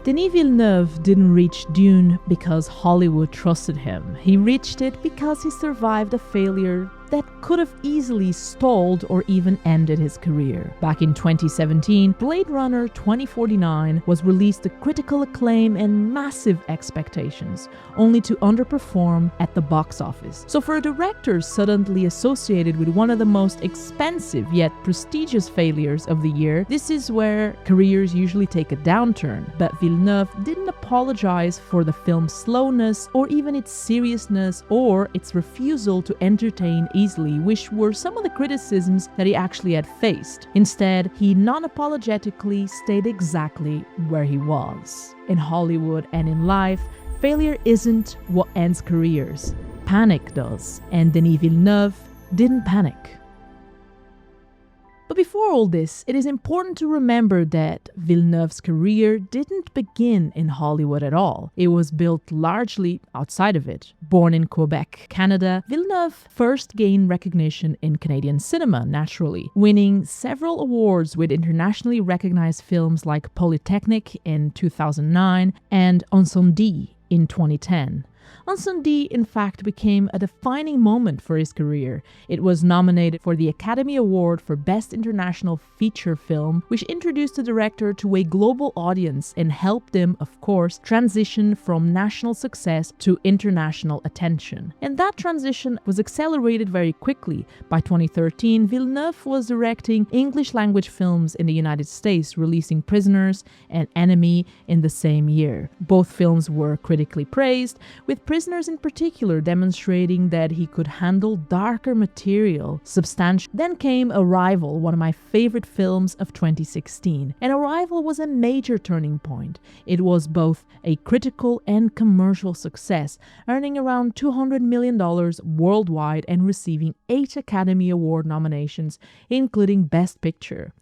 Denis Villeneuve didn't reach Dune because Hollywood trusted him. He reached it because he survived a failure that could have easily stalled or even ended his career. Back in 2017, Blade Runner 2049 was released to critical acclaim and massive expectations, only to underperform at the box office. So for a director suddenly associated with one of the most expensive yet prestigious failures of the year, this is where careers usually take a downturn. But Villeneuve didn't apologize for the film's slowness or even its seriousness or its refusal to entertain easily, which were some of the criticisms that he actually had faced. Instead, he non-apologetically stayed exactly where he was. In Hollywood and in life, failure isn't what ends careers. Panic does, and Denis Villeneuve didn't panic. But before all this, it is important to remember that Villeneuve's career didn't begin in Hollywood at all. It was built largely outside of it. Born in Quebec, Canada, Villeneuve first gained recognition in Canadian cinema, naturally, winning several awards with internationally recognized films like Polytechnique in 2009 and Incendies in 2010. Incendies, in fact, became a defining moment for his career. It was nominated for the Academy Award for Best International Feature Film, which introduced the director to a global audience and helped him, of course, transition from national success to international attention. And that transition was accelerated very quickly. By 2013, Villeneuve was directing English-language films in the United States, releasing Prisoners and Enemy in the same year. Both films were critically praised, with Prisoners in particular demonstrating that he could handle darker material substantially. Then came Arrival, one of my favorite films of 2016. And Arrival was a major turning point. It was both a critical and commercial success, earning around $200 million worldwide and receiving 8 Academy Award nominations, including Best Picture.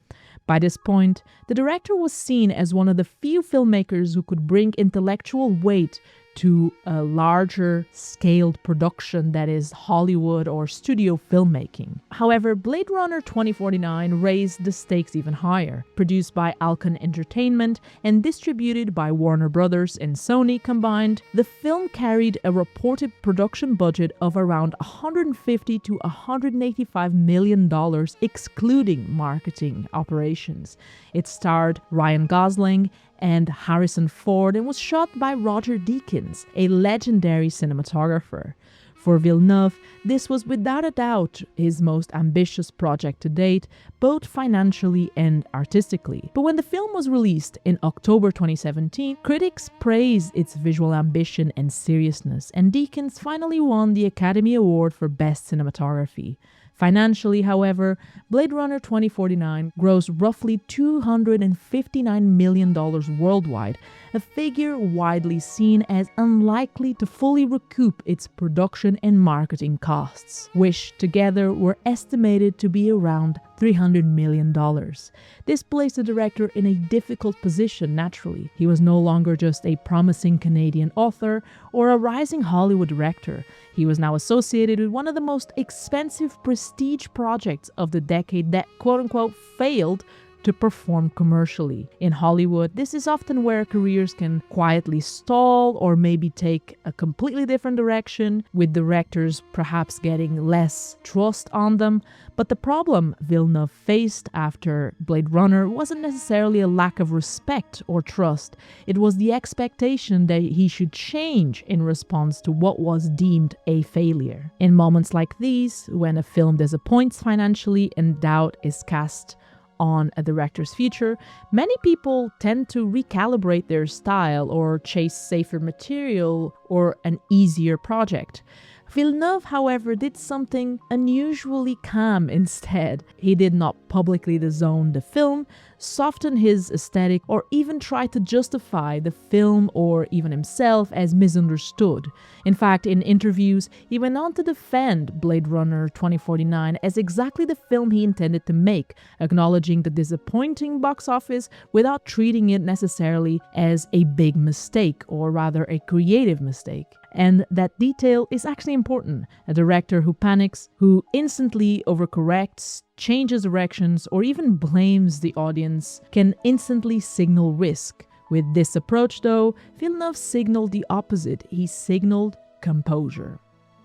By this point, the director was seen as one of the few filmmakers who could bring intellectual weight to a larger scaled production that is Hollywood or studio filmmaking. However, Blade Runner 2049 raised the stakes even higher. Produced by Acclaim Entertainment and distributed by Warner Brothers and Sony combined, the film carried a reported production budget of around $150 to $185 million, excluding marketing operations. It starred Ryan Gosling and Harrison Ford and was shot by Roger Deakins, a legendary cinematographer. For Villeneuve, this was without a doubt his most ambitious project to date, both financially and artistically. But when the film was released in October 2017, critics praised its visual ambition and seriousness, and Deakins finally won the Academy Award for Best Cinematography. Financially, however, Blade Runner 2049 grossed roughly $259 million worldwide, a figure widely seen as unlikely to fully recoup its production and marketing costs, which together were estimated to be around $300 million. This placed the director in a difficult position, naturally. He was no longer just a promising Canadian author or a rising Hollywood director. He was now associated with one of the most expensive prestige projects of the decade that quote-unquote failed to perform commercially. In Hollywood, this is often where careers can quietly stall or maybe take a completely different direction, with directors perhaps getting less trust on them. But the problem Villeneuve faced after Blade Runner wasn't necessarily a lack of respect or trust. It was the expectation that he should change in response to what was deemed a failure. In moments like these, when a film disappoints financially and doubt is cast on a director's future, many people tend to recalibrate their style or chase safer material or an easier project. Villeneuve, however, did something unusually calm instead. He did not publicly disown the film, soften his aesthetic, or even try to justify the film or even himself as misunderstood. In fact, in interviews, he went on to defend Blade Runner 2049 as exactly the film he intended to make, acknowledging the disappointing box office without treating it necessarily as a big mistake, or rather a creative mistake. And that detail is actually important. A director who panics, who instantly overcorrects, changes directions, or even blames the audience can instantly signal risk, With this approach, though, Villeneuve signaled the opposite. He signaled composure.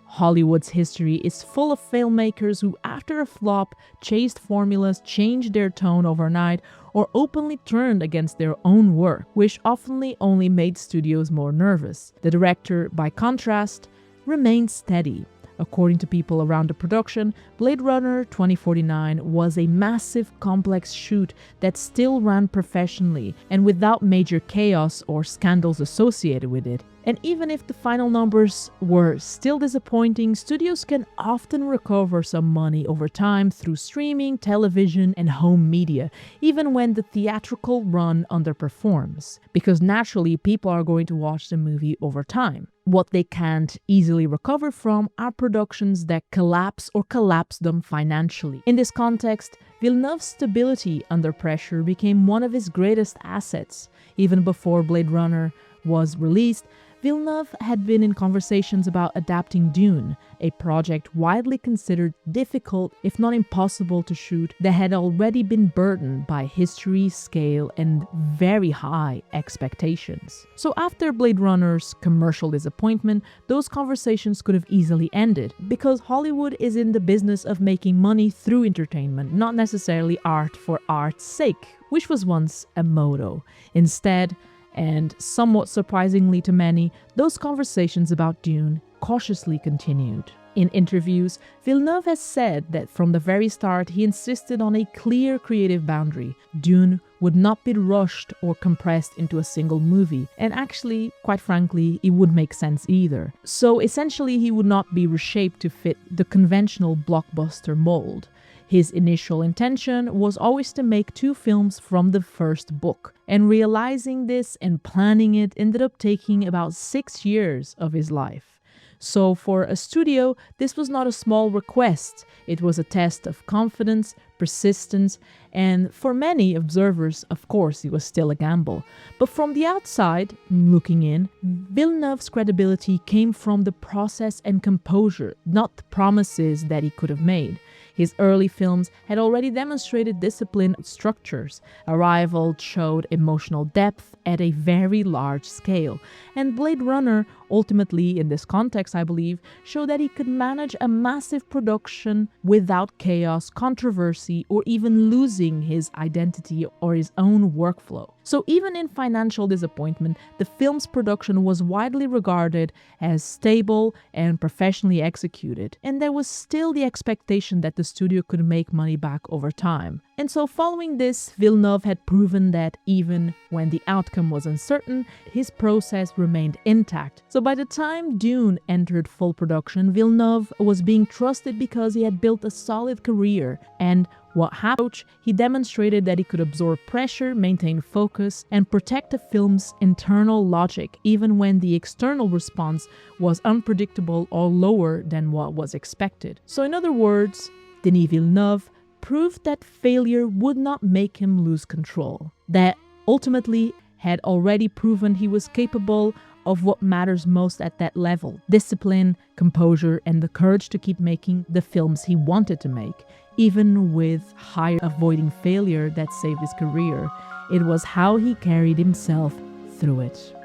Hollywood's history is full of filmmakers who, after a flop, chased formulas, changed their tone overnight, or openly turned against their own work, which often only made studios more nervous. The director, by contrast, remained steady. According to people around the production, Blade Runner 2049 was a massive, complex shoot that still ran professionally and without major chaos or scandals associated with it. And even if the final numbers were still disappointing, studios can often recover some money over time through streaming, television, and home media, even when the theatrical run underperforms. Because naturally, people are going to watch the movie over time. What they can't easily recover from are productions that collapse or collapse them financially. In this context, Villeneuve's stability under pressure became one of his greatest assets. Even before Blade Runner was released, Villeneuve had been in conversations about adapting Dune, a project widely considered difficult, if not impossible to shoot, that had already been burdened by history, scale, and very high expectations. So after Blade Runner's commercial disappointment, those conversations could have easily ended, because Hollywood is in the business of making money through entertainment, not necessarily art for art's sake, which was once a motto. Instead, and somewhat surprisingly to many, those conversations about Dune cautiously continued. In interviews, Villeneuve has said that from the very start he insisted on a clear creative boundary. Dune would not be rushed or compressed into a single movie, and actually, quite frankly, it wouldn't make sense either. So essentially he would not be reshaped to fit the conventional blockbuster mold. His initial intention was always to make 2 films from the first book, and realizing this and planning it ended up taking about 6 years of his life. So for a studio, this was not a small request. It was a test of confidence, persistence, and for many observers, of course, it was still a gamble. But from the outside, looking in, Villeneuve's credibility came from the process and composure, not the promises that he could have made. His early films had already demonstrated disciplined structures. Arrival showed emotional depth at a very large scale, and Blade Runner, ultimately in this context I believe, showed that he could manage a massive production without chaos, controversy, or even losing his identity or his own workflow. So even in financial disappointment, the film's production was widely regarded as stable and professionally executed, and there was still the expectation that the studio could make money back over time. And so following this, Villeneuve had proven that even when the outcome was uncertain, his process remained intact. So by the time Dune entered full production, Villeneuve was being trusted because he had built a solid career, and what happened, he demonstrated that he could absorb pressure, maintain focus, and protect the film's internal logic, even when the external response was unpredictable or lower than what was expected. So in other words, Denis Villeneuve proved that failure would not make him lose control, that ultimately had already proven he was capable of what matters most at that level: discipline, composure, and the courage to keep making the films he wanted to make. Even with avoiding failure that saved his career, it was how he carried himself through it.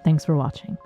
Thanks for watching.